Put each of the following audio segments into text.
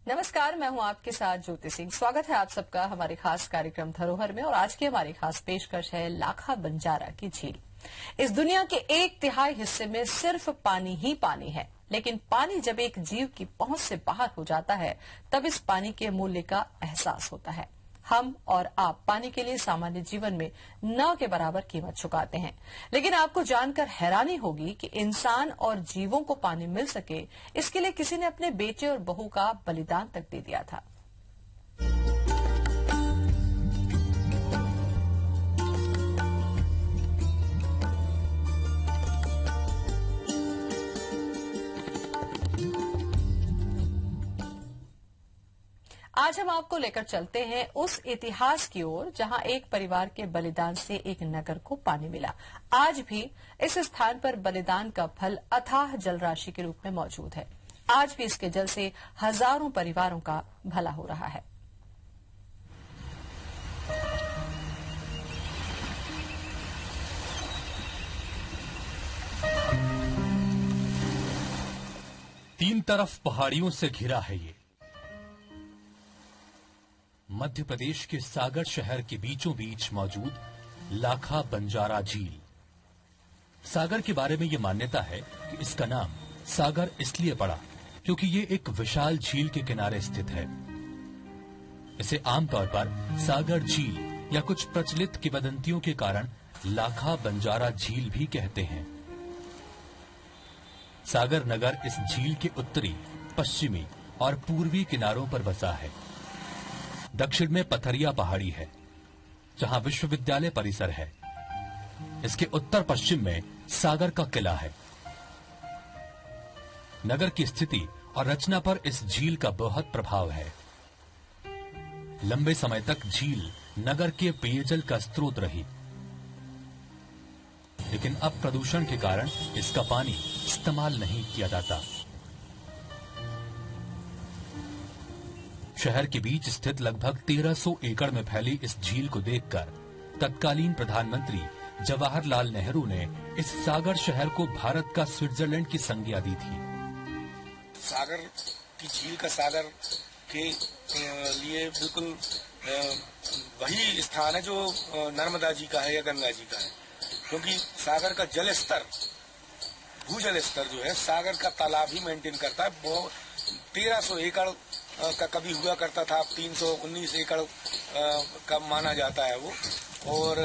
नमस्कार, मैं हूं आपके साथ ज्योति सिंह। स्वागत है आप सबका हमारे खास कार्यक्रम धरोहर में। और आज की हमारी खास पेशकश है लाखा बंजारा की झील। इस दुनिया के 1/3 हिस्से में सिर्फ पानी ही पानी है, लेकिन पानी जब एक जीव की पहुंच से बाहर हो जाता है तब इस पानी के मूल्य का एहसास होता है। हम और आप पानी के लिए सामान्य जीवन में न के बराबर कीमत चुकाते हैं, लेकिन आपको जानकर हैरानी होगी कि इंसान और जीवों को पानी मिल सके, इसके लिए किसी ने अपने बेटे और बहू का बलिदान तक दे दिया था। आज हम आपको लेकर चलते हैं उस इतिहास की ओर जहां एक परिवार के बलिदान से एक नगर को पानी मिला। आज भी इस स्थान पर बलिदान का फल अथाह जलराशि के रूप में मौजूद है। आज भी इसके जल से हजारों परिवारों का भला हो रहा है। तीन तरफ पहाड़ियों से घिरा है ये मध्य प्रदेश के सागर शहर के बीचों बीच मौजूद लाखा बंजारा झील। सागर के बारे में ये मान्यता है कि इसका नाम सागर इसलिए पड़ा क्योंकि ये एक विशाल झील के किनारे स्थित है। इसे आमतौर पर सागर झील या कुछ प्रचलित किंवदंतियों के कारण लाखा बंजारा झील भी कहते हैं। सागर नगर इस झील के उत्तरी, पश्चिमी और पूर्वी किनारों पर बसा है। दक्षिण में पथरिया पहाड़ी है जहां विश्वविद्यालय परिसर है। इसके उत्तर पश्चिम में सागर का किला है। नगर की स्थिति और रचना पर इस झील का बहुत प्रभाव है। लंबे समय तक झील नगर के पेयजल का स्रोत रही, लेकिन अब प्रदूषण के कारण इसका पानी इस्तेमाल नहीं किया जाता। शहर के बीच स्थित लगभग 1300 एकड़ में फैली इस झील को देखकर तत्कालीन प्रधानमंत्री जवाहरलाल नेहरू ने इस सागर शहर को भारत का स्विट्जरलैंड की संज्ञा दी थी। सागर की झील का सागर के लिए बिल्कुल वही स्थान है जो नर्मदा जी का है या गंगा जी का है, क्योंकि सागर का जल स्तर, भूजल स्तर जो है सागर का तालाब ही मेंटेन करता है। वो 1300 एकड़ का कभी हुआ करता था, 319 एकड़ का माना जाता है वो। और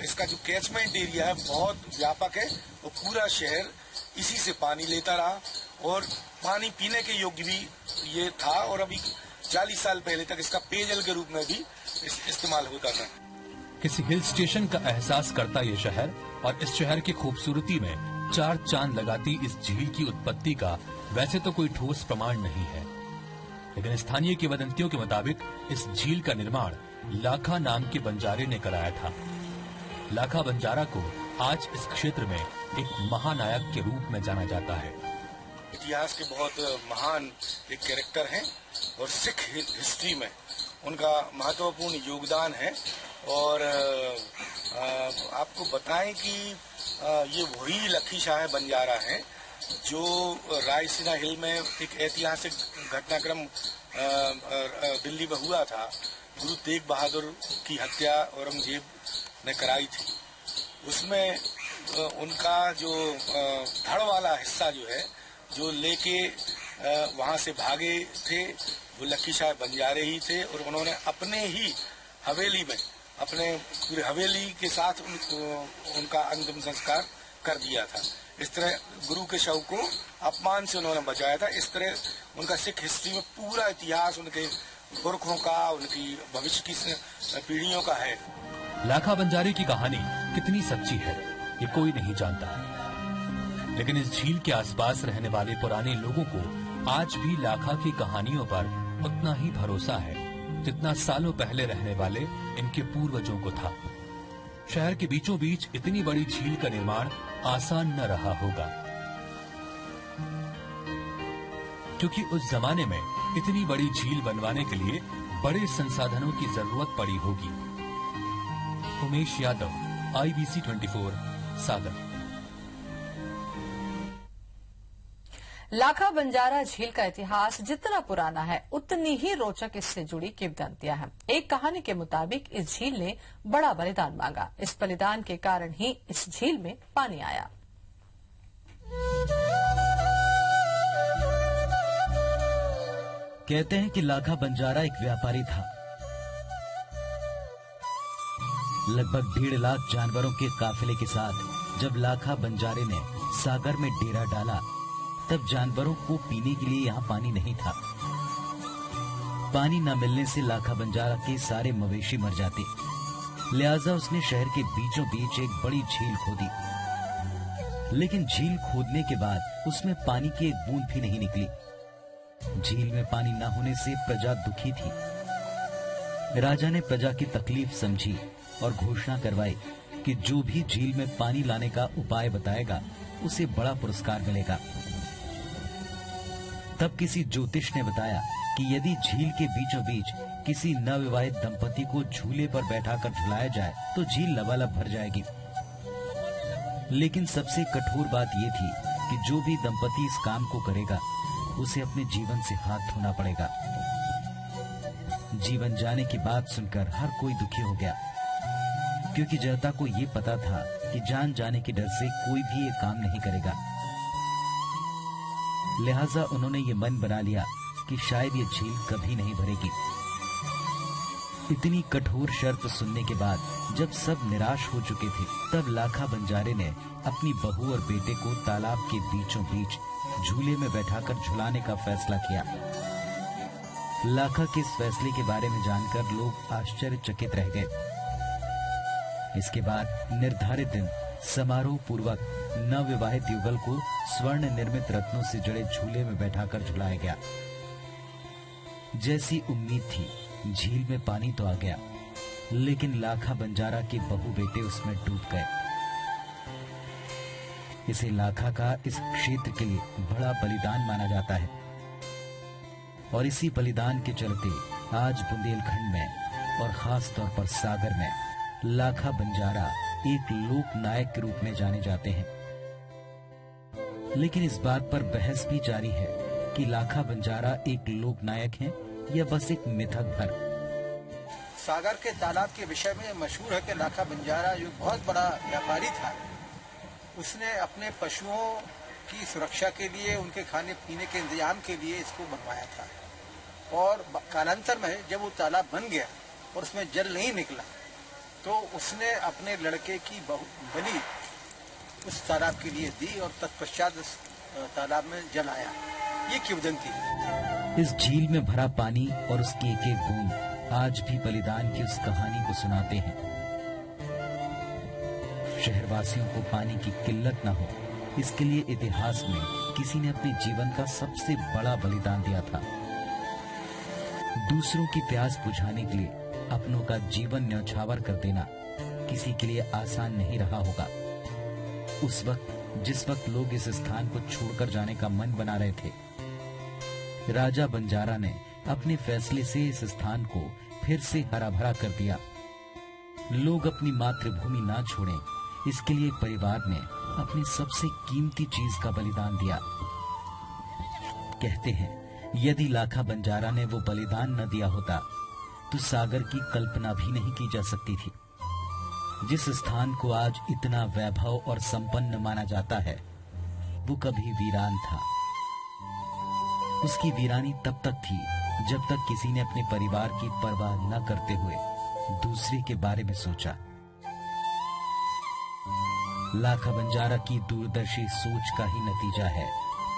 इसका जो कैचमेंट एरिया है बहुत व्यापक है और पूरा शहर इसी से पानी लेता रहा और पानी पीने के योग्य भी ये था। और अभी 40 साल पहले तक इसका पेयजल के रूप में भी इस्तेमाल होता था। किसी हिल स्टेशन का एहसास करता ये शहर, और इस शहर की खूबसूरती में 4 चांद लगाती इस झील की उत्पत्ति का वैसे तो कोई ठोस प्रमाण नहीं है, लेकिन स्थानीय किंवदंतियों के मुताबिक इस झील का निर्माण लाखा नाम के बंजारे ने कराया था। लाखा बंजारा को आज इस क्षेत्र में एक महानायक के रूप में जाना जाता है। इतिहास के बहुत महान एक कैरेक्टर हैं और सिख हिस्ट्री में उनका महत्वपूर्ण योगदान है। और आपको बताएं कि ये वही लखी शाह बंजारा है जो रायसीना हिल में एक ऐतिहासिक घटनाक्रम दिल्ली में हुआ था। गुरु तेग बहादुर की हत्या औरंगजेब ने कराई थी। उसमें उनका जो धड़ वाला हिस्सा जो है, जो लेके वहां से भागे थे, वो लखी शाह बंजारे ही थे। और उन्होंने अपने ही हवेली में, अपने पूरे हवेली के साथ उनका अंतिम संस्कार कर दिया था। इस तरह गुरु के शव को अपमान से उन्होंने बचाया था। इस तरह उनका सिख हिस्ट्री में पूरा इतिहास उनके पुरखों का, उनकी भविष्य की पीढ़ियों का है। लाखा बंजारे की कहानी कितनी सच्ची है ये कोई नहीं जानता, लेकिन इस झील के आसपास रहने वाले पुराने लोगों को आज भी लाखा की कहानियों पर उतना ही भरोसा है जितना सालों पहले रहने वाले इनके पूर्वजों को था। शहर के बीचों बीच इतनी बड़ी झील का निर्माण आसान न रहा होगा, क्योंकि उस जमाने में इतनी बड़ी झील बनवाने के लिए बड़े संसाधनों की जरूरत पड़ी होगी। उमेश यादव, IBC 24, सागर। लाखा बंजारा झील का इतिहास जितना पुराना है उतनी ही रोचक इससे जुड़ी किंवदंतियां हैं। एक कहानी के मुताबिक इस झील ने बड़ा बलिदान मांगा। इस बलिदान के कारण ही इस झील में पानी आया। कहते हैं कि लाखा बंजारा एक व्यापारी था। लगभग 1.5 लाख जानवरों के काफिले के साथ जब लाखा बंजारे ने सागर में डेरा डाला, तब जानवरों को पीने के लिए यहाँ पानी नहीं था। पानी न मिलने से लाखा बंजारा के सारे मवेशी मर जाते, लिहाजा उसने शहर के बीचों बीच एक बड़ी झील खोदी। लेकिन झील खोदने के बाद उसमें पानी की एक बूंद भी नहीं निकली। झील में पानी न होने से प्रजा दुखी थी। राजा ने प्रजा की तकलीफ समझी और घोषणा करवाई कि जो भी झील में पानी लाने का उपाय बताएगा उसे बड़ा पुरस्कार मिलेगा। तब किसी ज्योतिष ने बताया कि यदि झील के बीचों बीच किसी नवविवाहित दंपति को झूले पर बैठाकर झुलाया जाए तो झील लबालब भर जाएगी। लेकिन सबसे कठोर बात यह थी कि जो भी दंपति इस काम को करेगा उसे अपने जीवन से हाथ धोना पड़ेगा। जीवन जाने की बात सुनकर हर कोई दुखी हो गया, क्योंकि जनता को ये पता था कि जान जाने के डर से कोई भी ये काम नहीं करेगा। लिहाजा उन्होंने ये मन बना लिया कि शायद ये झील कभी नहीं भरेगी। इतनी कठोर शर्त सुनने के बाद जब सब निराश हो चुके थे, तब लाखा बंजारे ने अपनी बहू और बेटे को तालाब के बीचों बीच झूले में बैठाकर झुलाने का फैसला किया। लाखा के इस फैसले के बारे में जानकर लोग आश्चर्यचकित रह गए। इसके बाद निर्धारित दिन समारोह पूर्वक नवविवाहित युगल को स्वर्ण निर्मित रत्नों से जड़े झूले में बैठाकर झुलाया गया। जैसी उम्मीद थी, झील में पानी तो आ गया, लेकिन लाखा बंजारा के बहू बेटे उसमें डूब गए। इसे लाखा का इस क्षेत्र के लिए बड़ा बलिदान माना जाता है और इसी बलिदान के चलते आज बुंदेलखंड में और खास तौर पर सागर में लाखा बंजारा एक लोक नायक के रूप में जाने जाते हैं। लेकिन इस बात पर बहस भी जारी है कि लाखा बंजारा एक लोक नायक है या बस एक मिथक भर। सागर के तालाब के विषय में मशहूर है कि लाखा बंजारा जो बहुत बड़ा व्यापारी था, उसने अपने पशुओं की सुरक्षा के लिए, उनके खाने पीने के इंतजाम के लिए इसको बनवाया था। और कालांतर में जब वो तालाब बन गया और उसमें जल नहीं निकला, तो उसने अपने लड़के की बलि उस तालाब के लिए दी और तत्पश्चात उस तालाब में जल आया। ये किंवदंती है। इस झील में भरा पानी और उसकी एक एक बूंद आज भी बलिदान की उस कहानी को सुनाते हैं। शहरवासियों को पानी की किल्लत न हो, इसके लिए इतिहास में किसी ने अपने जीवन का सबसे बड़ा बलिदान दिया था। दूसरों की प्यास बुझाने के लिए अपनों का जीवन न्यौछावर कर देना किसी के लिए आसान नहीं रहा होगा। उस वक्त जिस वक्त लोग इस स्थान को छोड़कर जाने का मन बना रहे थे, राजा बंजारा ने अपने फैसले से इस स्थान को फिर से हरा भरा कर दिया। लोग अपनी मातृभूमि ना छोड़ें, इसके लिए परिवार ने अपनी सबसे कीमती चीज का बलिदान दिया। कहते हैं यदि लाखा बंजारा ने वो बलिदान न दिया होता तो सागर की कल्पना भी नहीं की जा सकती थी। जिस स्थान को आज इतना वैभव और संपन्न माना जाता है, वो कभी वीरान था। उसकी वीरानी तब तक थी जब तक किसी ने अपने परिवार की परवाह न करते हुए दूसरे के बारे में सोचा। लाखा बंजारा की दूरदर्शी सोच का ही नतीजा है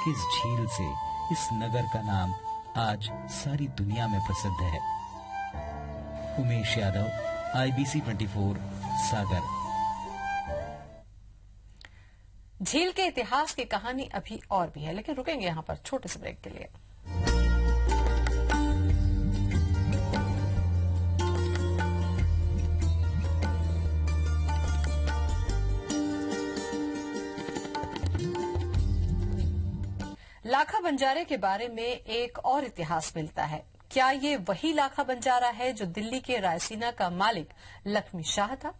कि इस झील से इस नगर का नाम आज सारी दुनिया में प्रसिद्ध है। उमेश यादव, IBC 24, सागर। झील के इतिहास की कहानी अभी और भी है, लेकिन रुकेंगे यहाँ पर छोटे से ब्रेक के लिए। लाखा बंजारे के बारे में एक और इतिहास मिलता है। क्या ये वही लाखा बंजारा है जो दिल्ली के रायसीना का मालिक लक्ष्मी शाह था?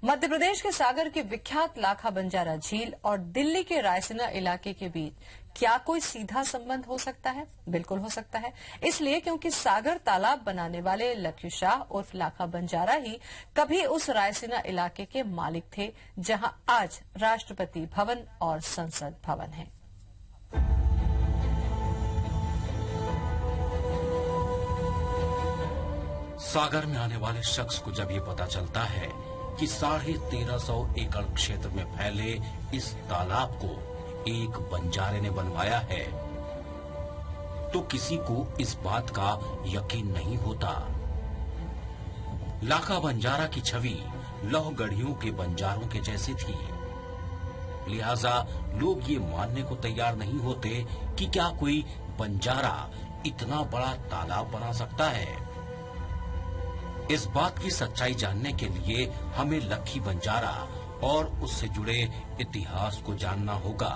मध्य प्रदेश के सागर की विख्यात लाखा बंजारा झील और दिल्ली के रायसीना इलाके के बीच क्या कोई सीधा संबंध हो सकता है? बिल्कुल हो सकता है, इसलिए क्योंकि सागर तालाब बनाने वाले लक्ष्य शाह उर्फ लाखा बंजारा ही कभी उस रायसीना इलाके के मालिक थे जहां आज राष्ट्रपति भवन और संसद भवन है। सागर में आने वाले शख्स को जब ये पता चलता है कि 1350 एकड़ क्षेत्र में फैले इस तालाब को एक बंजारे ने बनवाया है, तो किसी को इस बात का यकीन नहीं होता। लाखा बंजारा की छवि लौहगढ़ियों के बंजारों के जैसी थी, लिहाजा लोग ये मानने को तैयार नहीं होते कि क्या कोई बंजारा इतना बड़ा तालाब बना सकता है। इस बात की सच्चाई जानने के लिए हमें लक्खी बंजारा और उससे जुड़े इतिहास को जानना होगा।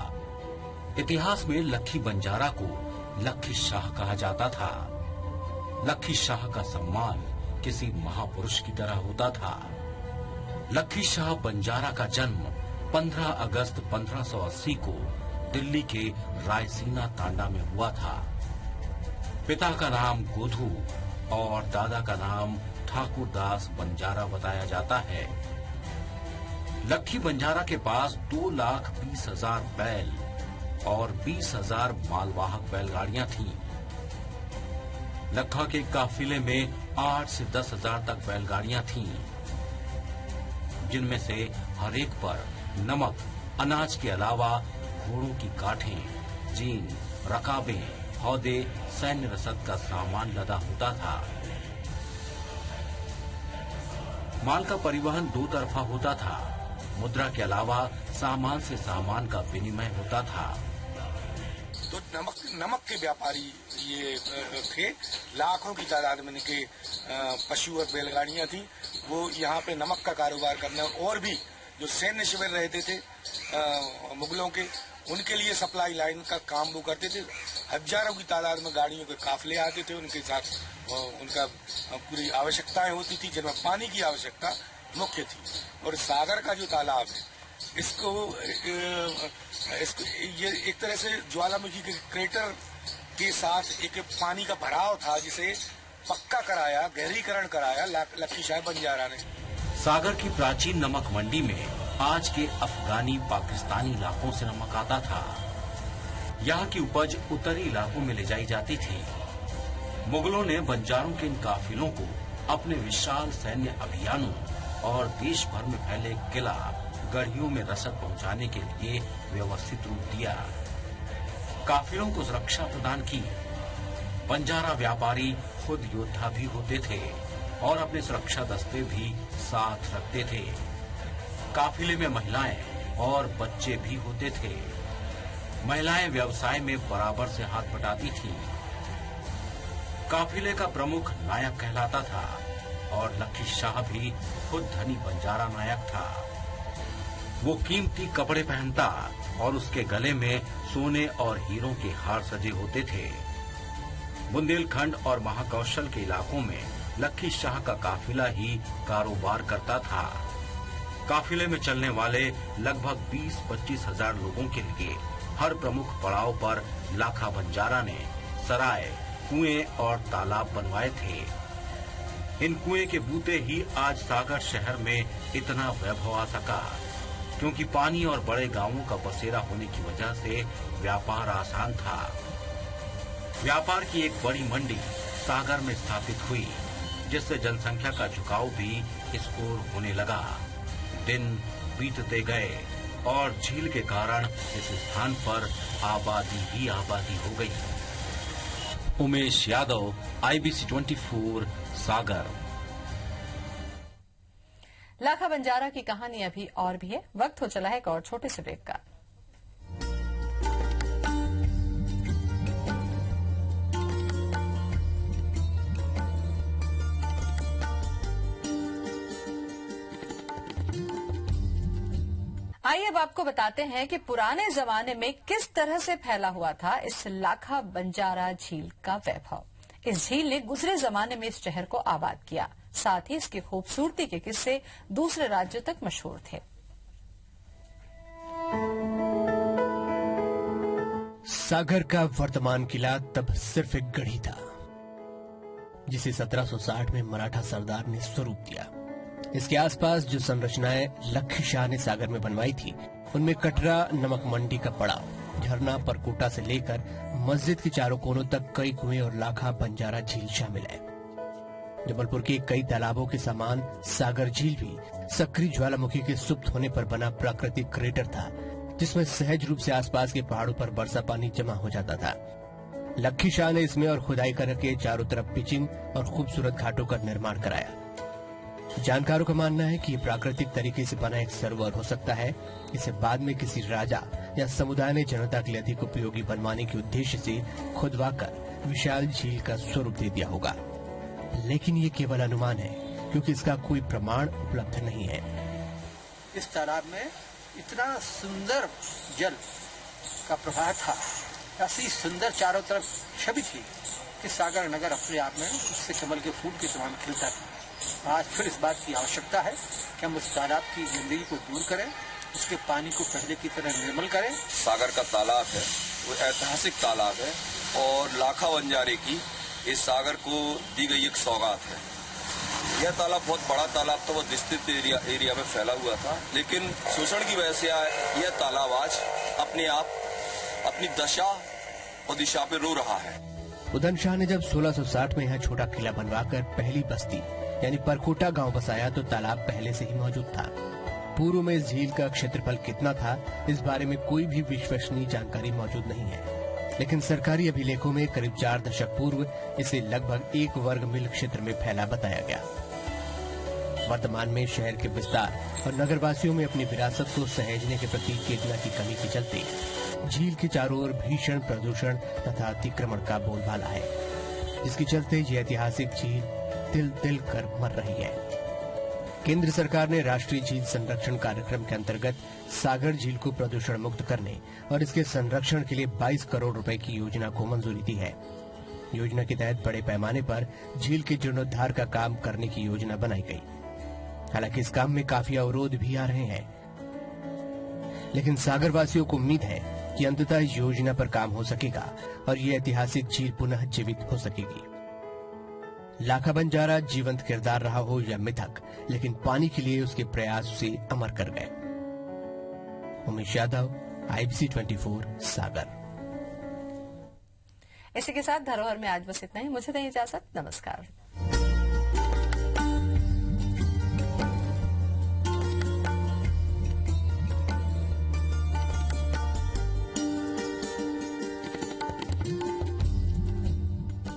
इतिहास में लक्खी बंजारा को लक्खी शाह कहा जाता था। लक्खी शाह का सम्मान किसी महापुरुष की तरह होता था। लक्खी शाह बंजारा का जन्म 15 अगस्त 1580 को दिल्ली के रायसीना तांडा में हुआ था। पिता का नाम गोधू और दादा का नाम ठाकुर दास बंजारा बताया जाता है। लक्खी बंजारा के पास 2,20,000 बैल और 20,000 मालवाहक बैलगाड़ियां थीं। लखा के काफिले में 8 से 10,000 तक बैलगाड़ियां थीं, जिनमें से हर एक पर नमक, अनाज के अलावा घोड़ों की काठें, जीन, रकाबें, हौदे, सैन्य रसद का सामान लदा होता था। माल का परिवहन दो तरफा होता था। मुद्रा के अलावा सामान से सामान का विनिमय होता था। तो नमक के व्यापारी ये थे। लाखों की तादाद में इनके पशु और बैलगाड़ियां थी। वो यहाँ पे नमक का कारोबार करना और भी जो सैन्य शिविर रहते थे मुगलों के, उनके लिए सप्लाई लाइन का काम वो करते थे। हजारों की तादाद में गाड़ियों के काफिले आते थे, उनके साथ उनका पूरी आवश्यकताएं होती थी, जिनमें पानी की आवश्यकता मुख्य थी। और सागर का जो तालाब है, इसको ये एक तरह से ज्वालामुखी के क्रेटर के साथ एक पानी का भराव था, जिसे पक्का कराया, गहरीकरण कराया लक्खी शाह बंजारा ने। सागर की प्राचीन नमक मंडी में आज के अफगानी पाकिस्तानी इलाकों से नमक आता था। यहाँ की उपज उत्तरी इलाकों में ले जाई जाती थी। मुगलों ने बंजारों के इन काफिलों को अपने विशाल सैन्य अभियानों और देश भर में फैले किला गढ़ियों में रसद पहुंचाने के लिए व्यवस्थित रूप दिया। काफिलों को सुरक्षा प्रदान की। बंजारा व्यापारी खुद योद्धा भी होते थे और अपने सुरक्षा दस्ते भी साथ रखते थे। काफिले में महिलाएं और बच्चे भी होते थे। महिलाएं व्यवसाय में बराबर से हाथ बटाती थीं। काफिले का प्रमुख नायक कहलाता था और लक्खी शाह भी खुद धनी बंजारा नायक था। वो कीमती कपड़े पहनता और उसके गले में सोने और हीरों के हार सजे होते थे। बुंदेलखंड और महाकौशल के इलाकों में लक्खी शाह का काफिला ही कारोबार करता था। काफिले में चलने वाले लगभग 20-25 हजार लोगों के लिए हर प्रमुख पड़ाव पर लाखा बंजारा ने सराय, कुएं और तालाब बनवाए थे। इन कुएं के बूते ही आज सागर शहर में इतना वैभव आ सका, क्योंकि पानी और बड़े गांवों का बसेरा होने की वजह से व्यापार आसान था। व्यापार की एक बड़ी मंडी सागर में स्थापित हुई, जिससे जनसंख्या का झुकाव भी इस ओर होने लगा। दिन बीतते गए और झील के कारण इस स्थान पर आबादी ही आबादी हो गई। उमेश यादव, IBC 24, सागर। लाखा बंजारा की कहानी अभी और भी है। वक्त हो चला है एक और छोटे से ब्रेक का। आइए अब आपको बताते हैं कि पुराने जमाने में किस तरह से फैला हुआ था इस लाखा बंजारा झील का वैभव। इस झील ने गुजरे जमाने में इस शहर को आबाद किया। साथ ही इसकी खूबसूरती के किस्से दूसरे राज्यों तक मशहूर थे। सागर का वर्तमान किला तब सिर्फ एक गढ़ी था, जिसे 1760 में मराठा सरदार ने स्वरूप दिया। इसके आसपास जो संरचनाएं लखी शाह ने सागर में बनवाई थी, उनमें कटरा नमक मंडी का पड़ाव, झरना परकोटा से लेकर मस्जिद के चारों कोनों तक कई कुएं और लाखा बंजारा झील शामिल है। जबलपुर के कई तालाबों के समान सागर झील भी सक्रिय ज्वालामुखी के सुप्त होने पर बना प्राकृतिक क्रेटर था, जिसमें सहज रूप से आसपास के पहाड़ों पर वर्षा पानी जमा हो जाता था। लखी शाह ने इसमें और खुदाई करके चारों तरफ पिचिंग और खूबसूरत घाटों का निर्माण कराया। जानकारों का मानना है कि ये प्राकृतिक तरीके से बना एक सरोवर हो सकता है। इसे बाद में किसी राजा या समुदाय ने जनता के लिए अधिक उपयोगी बनवाने के उद्देश्य से खुदवाकर विशाल झील का स्वरूप दे दिया होगा, लेकिन ये केवल अनुमान है, क्योंकि इसका कोई प्रमाण उपलब्ध नहीं है। इस तालाब में इतना सुंदर जल का प्रवाह था, ऐसी सुंदर चारों तरफ छवि थी कि सागर नगर अपने आप में उससे कमल के फूल के समान खिलता था। आज फिर इस बात की आवश्यकता है कि हम उस तालाब की गंदगी को दूर करें, उसके पानी को पहले की तरह निर्मल करें। सागर का तालाब है वो ऐतिहासिक तालाब है और लाखा बंजारे की इस सागर को दी गई एक सौगात है। यह तालाब बहुत बड़ा तालाब था, वो विस्तृत एरिया में फैला हुआ था, लेकिन शोषण की वजह से यह तालाब आज अपने आप अपनी दशा और दिशा पे रो रहा है। उदयन शाह ने जब 1660 में यहाँ छोटा किला बनवाकर पहली बस्ती यानी परकोटा गांव बसाया, तो तालाब पहले से ही मौजूद था। पूर्व में इस झील का क्षेत्रफल कितना था, इस बारे में कोई भी विश्वसनीय जानकारी मौजूद नहीं है, लेकिन सरकारी अभिलेखों में करीब 4 दशक पूर्व इसे लगभग 1 वर्ग मील क्षेत्र में फैला बताया गया। वर्तमान में शहर के विस्तार और नगरवासियों में अपनी विरासत को सहेजने के प्रति चेतना की कमी के चलते झील के चारों ओर भीषण प्रदूषण तथा अतिक्रमण का बोलबाला है, जिसके चलते ये ऐतिहासिक झील तिल तिल कर मर रही है। केंद्र सरकार ने राष्ट्रीय झील संरक्षण कार्यक्रम के अंतर्गत सागर झील को प्रदूषण मुक्त करने और इसके संरक्षण के लिए 22 करोड़ रुपए की योजना को मंजूरी दी है। योजना के तहत बड़े पैमाने पर झील के जीर्णोद्धार का काम करने की योजना बनाई गई। हालांकि इस काम में काफी अवरोध भी आ रहे हैं, लेकिन सागर वासियों को उम्मीद है कि अंततः इस योजना पर काम हो सकेगा और ये ऐतिहासिक झील पुनः जीवित हो सकेगी। लाखा बंजारा जीवंत किरदार रहा हो या मिथक, लेकिन पानी के लिए उसके प्रयास उसे अमर कर गए। उमेश यादव, IBC 24 सागर। इसी के साथ धरोहर में आज बस इतना ही। मुझे दें इजाजत। नमस्कार।